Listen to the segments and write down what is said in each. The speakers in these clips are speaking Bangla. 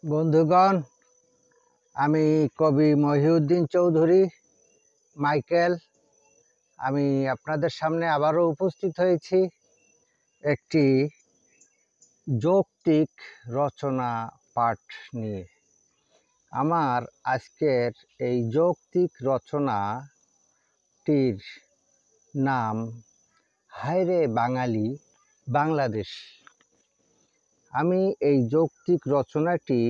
বন্ধুগণ, আমি কবি মহিউদ্দিন চৌধুরী মাইকেল। আমি আপনাদের সামনে আবারও উপস্থিত হয়েছি একটি যৌক্তিক রচনা পাঠ নিয়ে। আমার আজকের এই যৌক্তিক রচনাটির নাম হায়রে বাঙালি বাংলাদেশ। আমি এই যৌক্তিক রচনাটি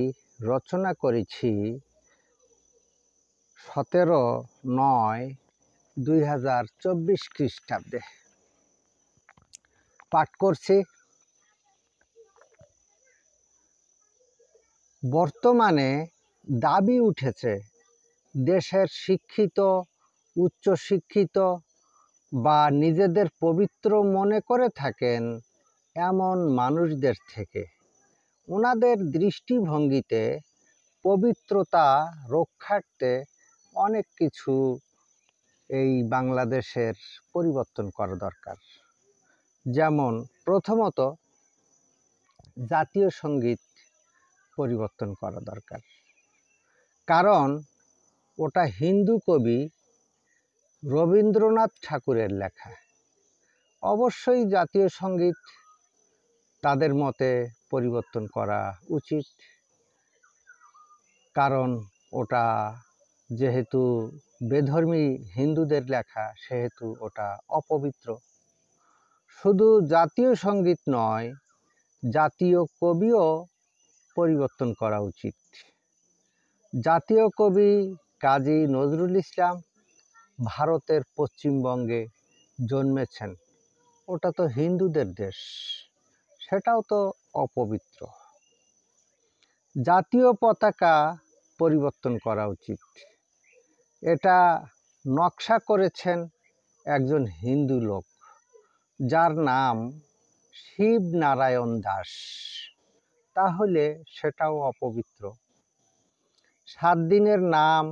রচনা করেছি 17/9/2024 খ্রিস্টাব্দে। পাঠ করছি। বর্তমানে দাবি উঠেছে দেশের শিক্ষিত, উচ্চশিক্ষিত বা নিজেদের পবিত্র মনে করে থাকেন এমন মানুষদের থেকে। ওনাদের দৃষ্টিভঙ্গিতে পবিত্রতা রক্ষার্থে অনেক কিছু এই বাংলাদেশের পরিবর্তন করা দরকার। যেমন প্রথমত জাতীয় সঙ্গীত পরিবর্তন করা দরকার, কারণ ওটা হিন্দু কবি রবীন্দ্রনাথ ঠাকুরের লেখা। অবশ্যই জাতীয় সঙ্গীত তাদের মতে পরিবর্তন করা উচিত, কারণ ওটা যেহেতু বেধর্মী হিন্দুদের লেখা সেহেতু ওটা অপবিত্র। শুধু জাতীয় সঙ্গীত নয়, জাতীয় কবিও পরিবর্তন করা উচিত। জাতীয় কবি কাজী নজরুল ইসলাম ভারতের পশ্চিমবঙ্গে জন্মেছেন। ওটা তো হিন্দুদের দেশ, সেটাও তো অপবিত্র। জাতীয় পতাকা পরিবর্তন করা উচিত। এটা নকশা করেছেন একজন হিন্দু লোক, যার নাম শিবনারায়ণ দাস। তাহলে সেটাও অপবিত্র। 7 দিনের নাম,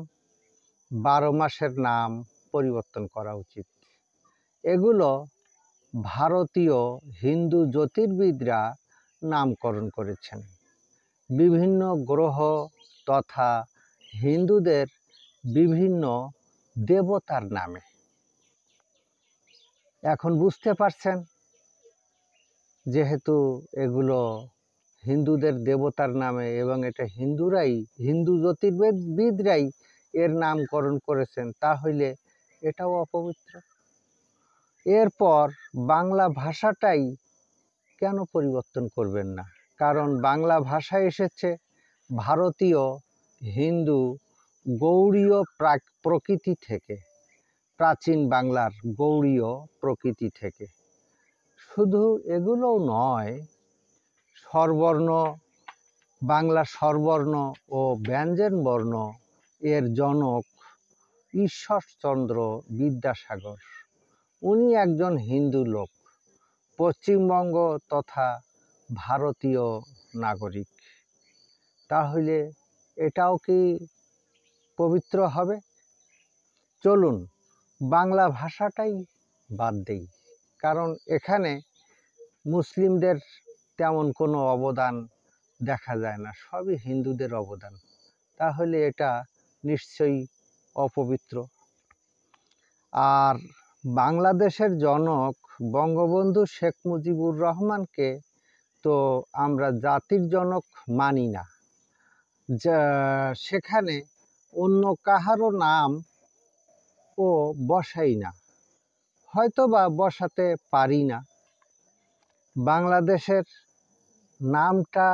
12 মাসের নাম পরিবর্তন করা উচিত। এগুলো ভারতীয় হিন্দু জ্যোতির্বিদরা নামকরণ করেছেন বিভিন্ন গ্রহ তথা হিন্দুদের বিভিন্ন দেবতার নামে। এখন বুঝতে পারছেন, যেহেতু এগুলো হিন্দুদের দেবতার নামে এবং এটা হিন্দু জ্যোতির্বিদরাই এর নামকরণ করেছেন, তাহলে এটাও অপবিত্র। এরপর বাংলা ভাষাটাই কেন পরিবর্তন করবেন না? কারণ বাংলা ভাষা এসেছে ভারতীয় হিন্দু গৌড়ীয় প্রকৃতি থেকে, প্রাচীন বাংলার গৌড়ীয় প্রকৃতি থেকে। শুধু এগুলোও নয়, স্বরবর্ণ, বাংলা স্বরবর্ণ ও ব্যঞ্জনবর্ণ এর জনক ঈশ্বরচন্দ্র বিদ্যাসাগর। উনি একজন হিন্দু লোক, পশ্চিমবঙ্গ তথা ভারতীয় নাগরিক। তাহলে এটাও কি পবিত্র হবে? চলুন বাংলা ভাষাটাই বাদ দেই, কারণ এখানে মুসলিমদের তেমন কোনো অবদান দেখা যায় না, সবই হিন্দুদের অবদান। তাহলে এটা নিশ্চয়ই অপবিত্র। আর বাংলাদেশের জনক বঙ্গবন্ধু শেখ মুজিবুর রহমানকে তো আমরা জাতির জনক মানি না, সেখানে অন্য কাহারও নাম ও বসাই না, হয়তো বা বসাতে পারি না। বাংলাদেশের নামটা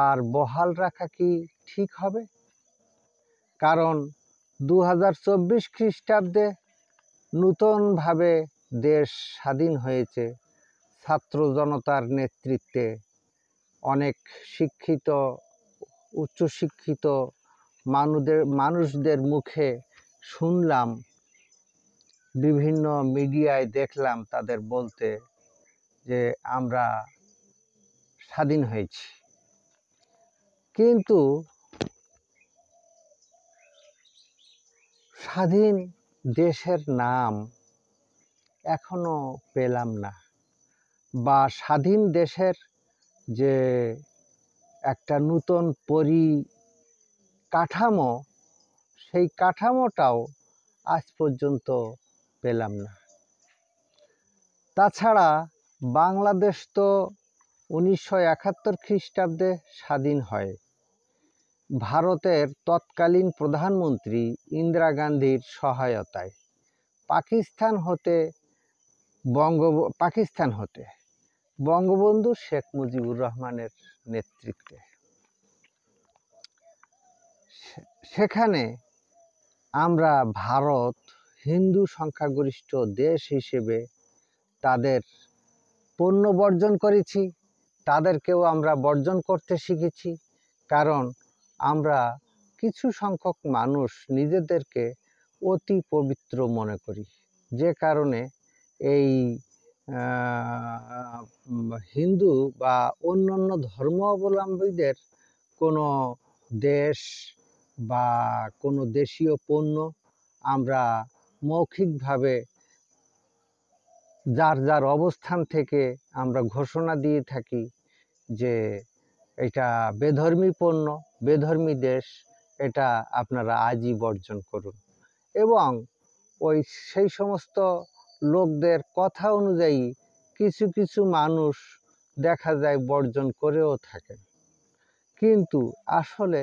আর বহাল রাখা কি ঠিক হবে? কারণ 2024 খ্রিস্টাব্দে নূতনভাবে দেশ স্বাধীন হয়েছে ছাত্র জনতার নেতৃত্বে। অনেক শিক্ষিত, উচ্চশিক্ষিত মানুষদের মুখে শুনলাম, বিভিন্ন মিডিয়ায় দেখলাম তাদের বলতে যে আমরা স্বাধীন হয়েছি। কিন্তু স্বাধীন দেশের নাম এখনো পেলাম না, বা স্বাধীন দেশের যে একটা নূতন পরিকাঠামো, সেই কাঠামোটাও আজ পর্যন্ত পেলাম না। তাছাড়া বাংলাদেশ তো 1971 খ্রিস্টাব্দে স্বাধীন হয় ভারতের তৎকালীন প্রধানমন্ত্রী ইন্দিরা গান্ধীর সহায়তায়, পাকিস্তান হতে বঙ্গবন্ধু শেখ মুজিবুর রহমানের নেতৃত্বে। সেখানে আমরা ভারত হিন্দু সংখ্যাগরিষ্ঠ দেশ হিসেবে তাদের পণ্য বর্জন করেছি, তাদেরকেও আমরা বর্জন করতে শিখেছি। কারণ আমরা কিছু সংখ্যক মানুষ নিজেদেরকে অতি পবিত্র মনে করি, যে কারণে এই হিন্দু বা অন্যান্য ধর্মাবলম্বীদের কোনো দেশ বা কোনো দেশীয় পণ্য আমরা মৌখিকভাবে যার যার অবস্থান থেকে আমরা ঘোষণা দিয়ে থাকি যে এটা বেধর্মী পণ্য, বেধর্মী দেশ, এটা আপনারা আজই বর্জন করুন। এবং সেই সমস্ত লোকদের কথা অনুযায়ী কিছু কিছু মানুষ দেখা যায় বর্জন করেও থাকেন, কিন্তু আসলে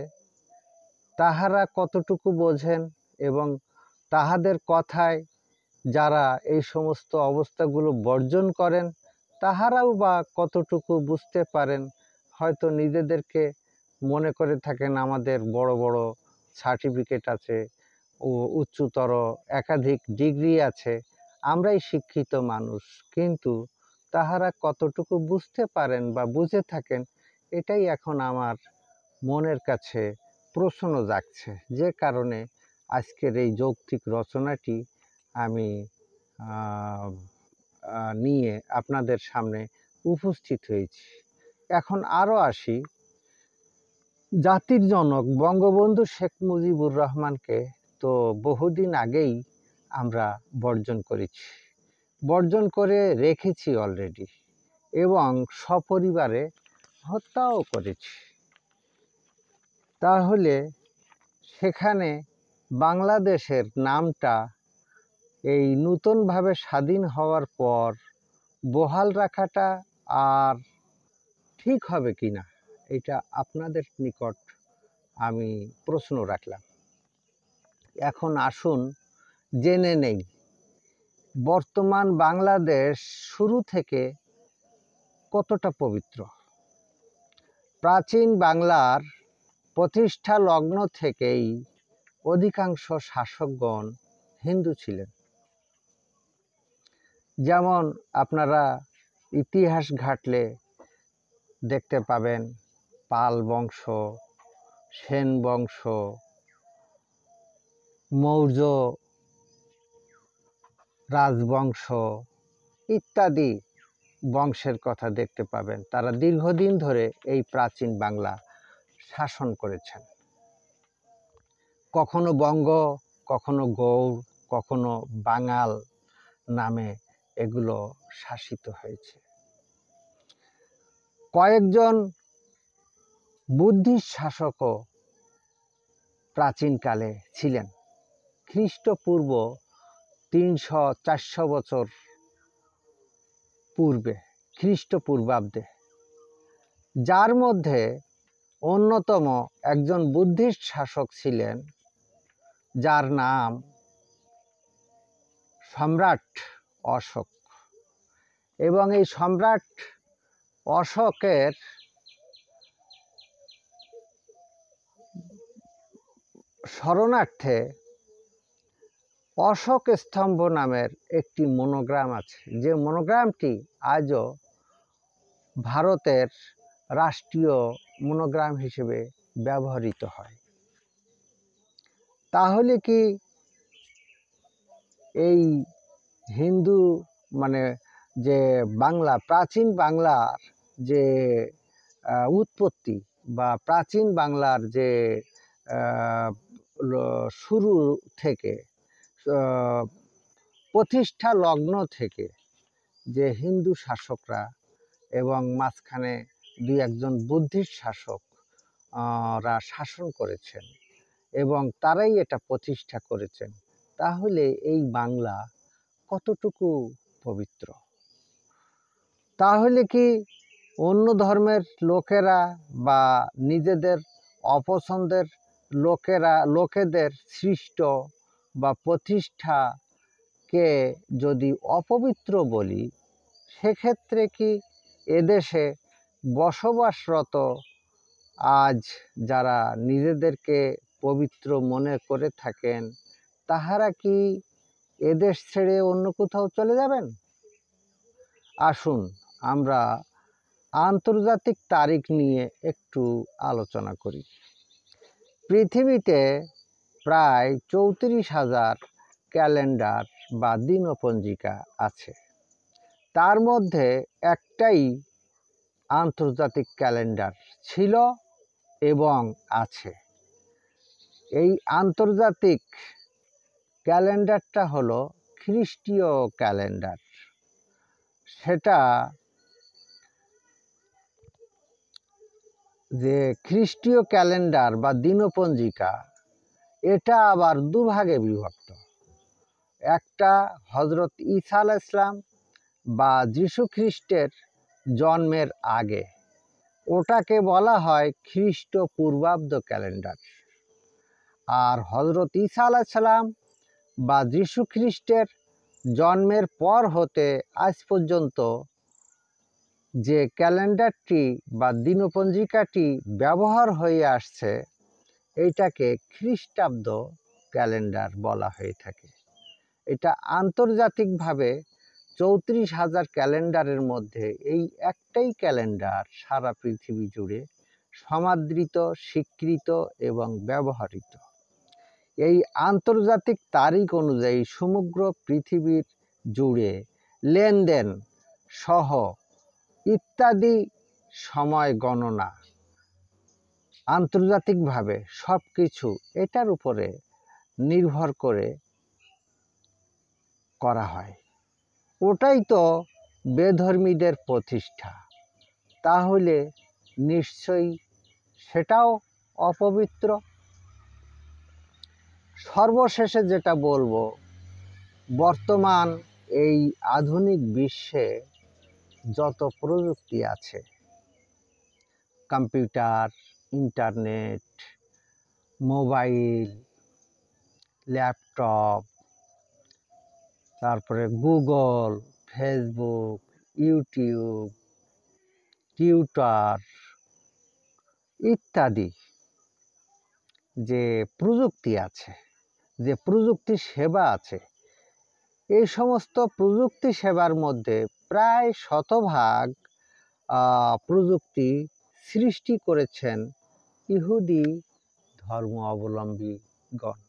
তাহারা কতটুকু বোঝেন এবং তাহাদের কথায় যারা এই সমস্ত অবস্থাগুলো বর্জন করেন তাহারাও বা কতটুকু বুঝতে পারেন। হয়তো নিজেদেরকে মনে করে থাকেন আমাদের বড় বড় সার্টিফিকেট আছে ও উচ্চতর একাধিক ডিগ্রি আছে, আমরাই শিক্ষিত মানুষ, কিন্তু তাহারা কতটুকু বুঝতে পারেন বা বুঝে থাকেন, এটাই এখন আমার মনের কাছে প্রশ্ন জাগছে। যে কারণে আজকের এই যৌক্তিক রচনাটি আমি নিয়ে আপনাদের সামনে উপস্থিত হয়েছি। এখন আরও আসি, জাতির জনক বঙ্গবন্ধু শেখ মুজিবুর রহমানকে তো বহুদিন আগেই আমরা বর্জন করেছি, বর্জন করে রেখেছি অলরেডি, এবং সপরিবারে হত্যাও করেছি। তাহলে সেখানে বাংলাদেশের নামটা এই নূতনভাবে স্বাধীন হওয়ার পর বহাল রাখাটা আর ঠিক হবে কি না, এটা আপনাদের নিকট আমি প্রশ্ন রাখলাম। এখন আসুন জেনে নেই বর্তমান বাংলাদেশ শুরু থেকে কতটা পবিত্র। প্রাচীন বাংলার প্রতিষ্ঠা লগ্ন থেকেই অধিকাংশ শাসকগণ হিন্দু ছিলেন। যেমন আপনারা ইতিহাস ঘাটলে দেখতে পাবেন পাল বংশ, সেন বংশ, মৌর্য রাজবংশ ইত্যাদি বংশের কথা দেখতে পাবেন। তারা দীর্ঘদিন ধরে এই প্রাচীন বাংলা শাসন করেছেন। কখনো বঙ্গ, কখনো গৌড়, কখনো বাঙাল নামে এগুলো শাসিত হয়েছে। কয়েকজন বুদ্ধিস্ট শাসকও প্রাচীনকালে ছিলেন, খ্রিস্টপূর্ব 300-400 বছর পূর্বে, খ্রিস্টপূর্বাব্দে, যার মধ্যে অন্যতম একজন বুদ্ধিস্ট শাসক ছিলেন যার নাম সম্রাট অশোক। এবং এই সম্রাট অশোকের স্মরণার্থে অশোক স্তম্ভ নামের একটি মনোগ্রাম আছে, যে মনোগ্রামটি আজও ভারতের রাষ্ট্রীয় মনোগ্রাম হিসেবে ব্যবহৃত হয়। তাহলে কি এই হিন্দু মানে যে বাংলা, প্রাচীন বাংলার যে উৎপত্তি বা প্রাচীন বাংলার যে শুরু থেকে প্রতিষ্ঠা লগ্ন থেকে যে হিন্দু শাসকরা এবং মাঝখানে দুই একজন বুদ্ধিস্ট শাসক রা শাসন করেছেন এবং তারাই এটা প্রতিষ্ঠা করেছেন, তাহলে এই বাংলা কতটুকু পবিত্র? তাহলে কি অন্য ধর্মের লোকেরা বা নিজেদের অপছন্দের লোকেদের সৃষ্ট বা প্রতিষ্ঠাকে যদি অপবিত্র বলি, সেক্ষেত্রে কি এদেশে বসবাসরত আজ যারা নিজেদেরকে পবিত্র মনে করে থাকেন, তাহারা কি এদেশ ছেড়ে অন্য কোথাও চলে যাবেন? আসুন আমরা আন্তর্জাতিক তারিখ নিয়ে একটু আলোচনা করি। পৃথিবীতে প্রায় ৩৪,০০০ ক্যালেন্ডার বা দিনপঞ্জিকা আছে। তার মধ্যে একটাই আন্তর্জাতিক ক্যালেন্ডার ছিল এবং আছে। এই আন্তর্জাতিক ক্যালেন্ডারটা হলো খ্রিস্টীয় ক্যালেন্ডার। সেটা যে খ্রিস্টীয় ক্যালেন্ডার বা দিনপঞ্জিকা, এটা আবার দুভাগে বিভক্ত। একটা হজরত ঈসা আলাইহিস সালাম বা যীশু খ্রিস্টের জন্মের আগে, ওটাকে বলা হয় খ্রিস্টপূর্বাব্দ ক্যালেন্ডার। আর হজরত ঈসা আলাইহিস সালাম বা যীশু খ্রিস্টের জন্মের পর হতে আজ পর্যন্ত যে ক্যালেন্ডারটি বা দিনপঞ্জিকাটি ব্যবহার হয়ে আসছে, এইটাকে খ্রিস্টাব্দ ক্যালেন্ডার বলা হয়ে থাকে। এটা আন্তর্জাতিকভাবে ৩৪,০০০ ক্যালেন্ডারের মধ্যে এই একটাই ক্যালেন্ডার সারা পৃথিবী জুড়ে সমাদৃত, স্বীকৃত এবং ব্যবহৃত। এই আন্তর্জাতিক তারিখ অনুযায়ী সমগ্র পৃথিবীর জুড়ে লেনদেন সহ ইত্যাদি সময় গণনা আন্তর্জাতিকভাবে সব কিছু এটার উপরে নির্ভর করে করা হয়। ওটাই তো বেধর্মীদের প্রতিষ্ঠা, তাহলে নিশ্চয়ই সেটাও অপবিত্র। সর্বশেষে যেটা বলবো, বর্তমান এই আধুনিক বিশ্বে যত প্রযুক্তি আছে, কম্পিউটার, ইন্টারনেট, মোবাইল, ল্যাপটপ, তারপরে গুগল, ফেসবুক, ইউটিউব, টুইটার ইত্যাদি যে প্রযুক্তি আছে, যে প্রযুক্তি সেবা আছে, এই সমস্ত প্রযুক্তি সেবার মধ্যে প্রায় শতভাগ প্রযুক্তি সৃষ্টি করেছেন ইহুদি ধর্ম অবলম্বীগণ।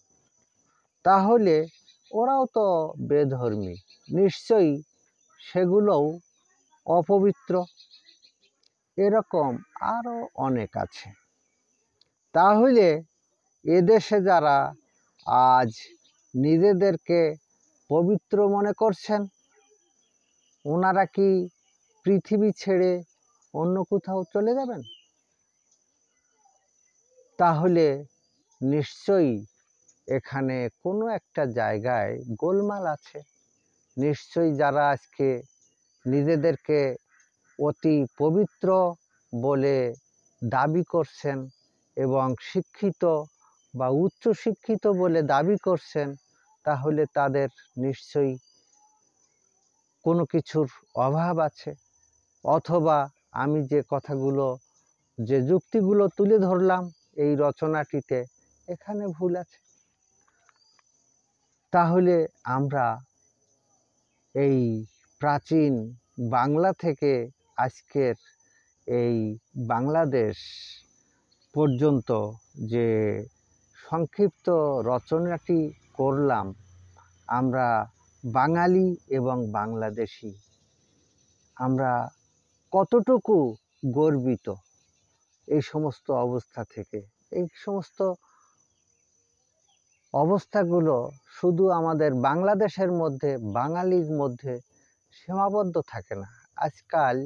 তাহলে ওরাও তো বেধর্মী, নিশ্চয়ই সেগুলোও অপবিত্র। এরকম আরও অনেক আছে। তাহলে এদেশে যারা আজ নিজেদেরকে পবিত্র মনে করছেন, ওনারা কি পৃথিবী ছেড়ে অন্য কোথাও চলে যাবেন? তাহলে নিশ্চয়ই এখানে কোনো একটা জায়গায় গোলমাল আছে। নিশ্চয়ই যারা আজকে নিজেদেরকে অতি পবিত্র বলে দাবি করছেন এবং শিক্ষিত বা উচ্চশিক্ষিত বলে দাবি করছেন, তাহলে তাদের নিশ্চয়ই কোনো কিছুর অভাব আছে, অথবা আমি যে কথাগুলো, যে যুক্তিগুলো তুলে ধরলাম এই রচনাটিতে, এখানে ভুল আছে। তাহলে আমরা এই প্রাচীন বাংলা থেকে আজকের এই বাংলাদেশ পর্যন্ত যে সংক্ষিপ্ত রচনাটি করলাম, আমরা বাঙালি এবং বাংলাদেশি, আমরা কতটুকু গর্বিত এই সমস্ত অবস্থা থেকে। এই সমস্ত অবস্থাগুলো শুধু আমাদের বাংলাদেশের মধ্যে, বাঙালির মধ্যে সীমাবদ্ধ থাকে না। আজকাল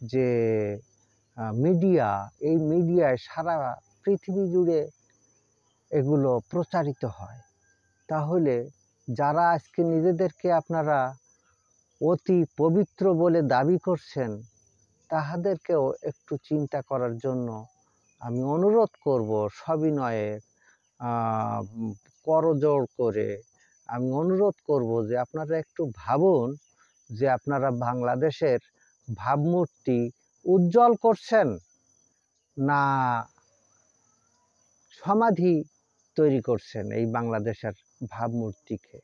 যে মিডিয়া, এই মিডিয়ায় সারা পৃথিবী জুড়ে এগুলো প্রচারিত হয়, তাহলে যারা আজকে নিজেদেরকে আপনারা অতি পবিত্র বলে দাবি করছেন, তাহাদেরকেও একটু চিন্তা করার জন্য আমি অনুরোধ করব, সবিনয়ে করজোড় করে আমি অনুরোধ করব যে আপনারা একটু ভাবুন যে আপনারা বাংলাদেশের ভাবমূর্তি উজ্জ্বল করছেন না সমাধি তৈরি করছেন এই বাংলাদেশের ভাবমূর্তিকে।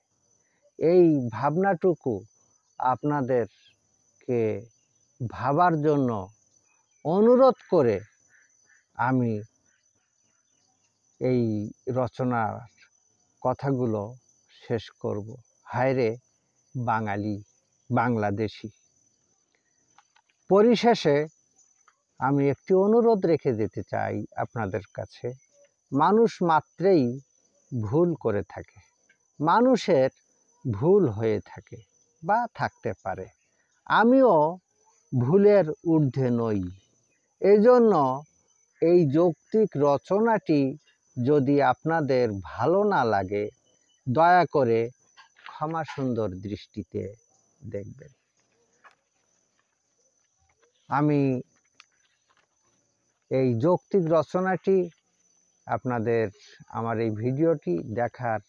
এই ভাবনাটুকু আপনাদেরকে ভাবার জন্য অনুরোধ করে আমি এই রচনার কথাগুলো শেষ করব। হায়রে বাঙালি, বাংলাদেশি। পরিশেষে আমি একটি অনুরোধ রেখে যেতে চাই আপনাদের কাছে। মানুষ মাত্রেই ভুল করে থাকে, মানুষের ভুল হয়ে থাকে বা থাকতে পারে। আমিও ভুলের ঊর্ধ্বে নই। এজন্য এই যৌক্তিক রচনাটি যদি আপনাদের ভালো না লাগে, দয়া করে ক্ষমা সুন্দর দৃষ্টিতে দেখবেন। আমি এই যৌক্তিক রচনাটি আপনাদের আমার এই ভিডিওটি দেখার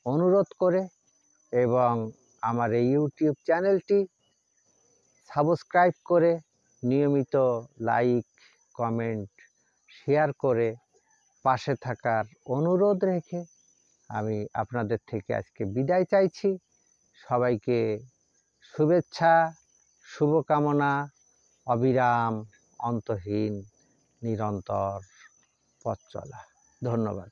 অনুরোধ করে এবং আমার এই ইউটিউব চ্যানেলটি সাবস্ক্রাইব করে নিয়মিত লাইক, কমেন্ট, শেয়ার করে পাশে থাকার অনুরোধ রেখে আমি আপনাদের থেকে আজকে বিদায় চাইছি। সবাইকে শুভেচ্ছা, শুভকামনা, অবিরাম, অন্তহীন, নিরন্তর পথ চলা। ধন্যবাদ।